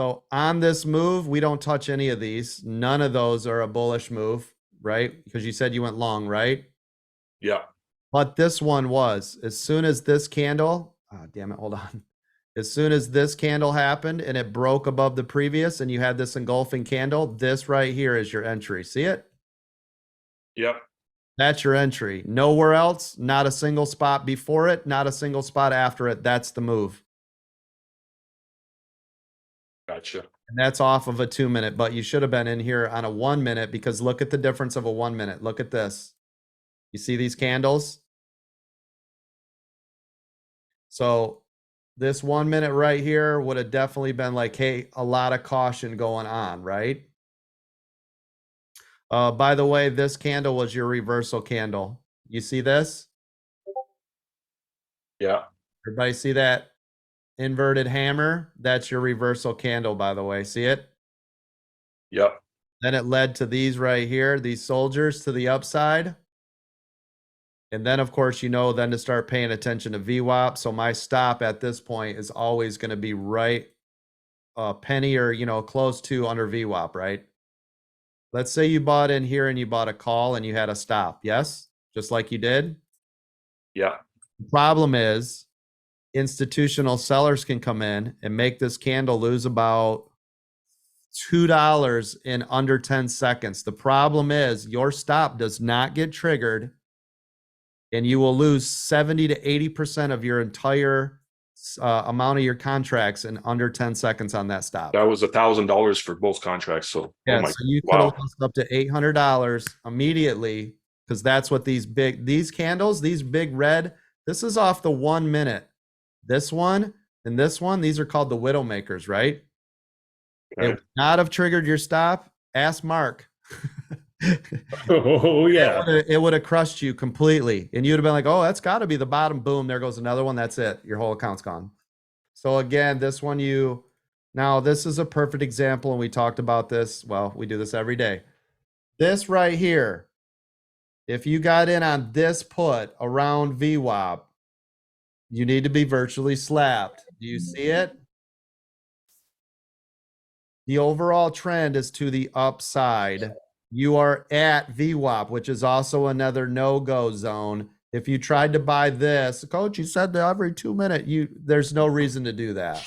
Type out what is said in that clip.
So on this move, we don't touch any of these. None of those are a bullish move, right? Because you said you went long, right? Yeah. But this one was. As soon as this candle, oh, damn it, hold on. As soon as this candle happened and it broke above the previous and you had this engulfing candle, this right here is your entry. See it? Yep. That's your entry. Nowhere else, not a single spot before it, not a single spot after it. That's the move. Gotcha. And that's off of a 2 minute, but you should have been in here on a 1 minute because look at the difference of a 1 minute. Look at this. You see these candles? So this 1 minute right here would have definitely been like, hey, a lot of caution going on, right? By the way, this candle was your reversal candle. You see this? Yeah. Everybody see that inverted hammer? That's your reversal candle, by the way. See it? Yep. Then it led to these right here, these soldiers to the upside. And then, of course, then to start paying attention to VWAP. So my stop at this point is always going to be right a penny or, close to under VWAP, right? Let's say you bought in here and you bought a call and you had a stop. Yes? Just like you did? Yeah. The problem is institutional sellers can come in and make this candle lose about $2 in under 10 seconds. The problem is your stop does not get triggered and you will lose 70 to 80% of your entire amount of your contracts in under 10 seconds on that stop. That was $1,000 for both contracts. So, yeah, so you could have lost up to $800 immediately because that's what these candles, these big red, this is off the 1 minute. This one and this one, these are called the widow makers, right? Okay. It would not have triggered your stop. Ask Mark. Oh, yeah. It would have crushed you completely. And you'd have been like, oh, that's got to be the bottom. Boom, there goes another one. That's it. Your whole account's gone. So again, this one now this is a perfect example. And we talked about this. Well, we do this every day. This right here, if you got in on this put around VWAP, you need to be virtually slapped. Do you see it? The overall trend is to the upside. You are at VWAP, which is also another no-go zone. If you tried to buy this, coach, you said that every 2 minutes, there's no reason to do that.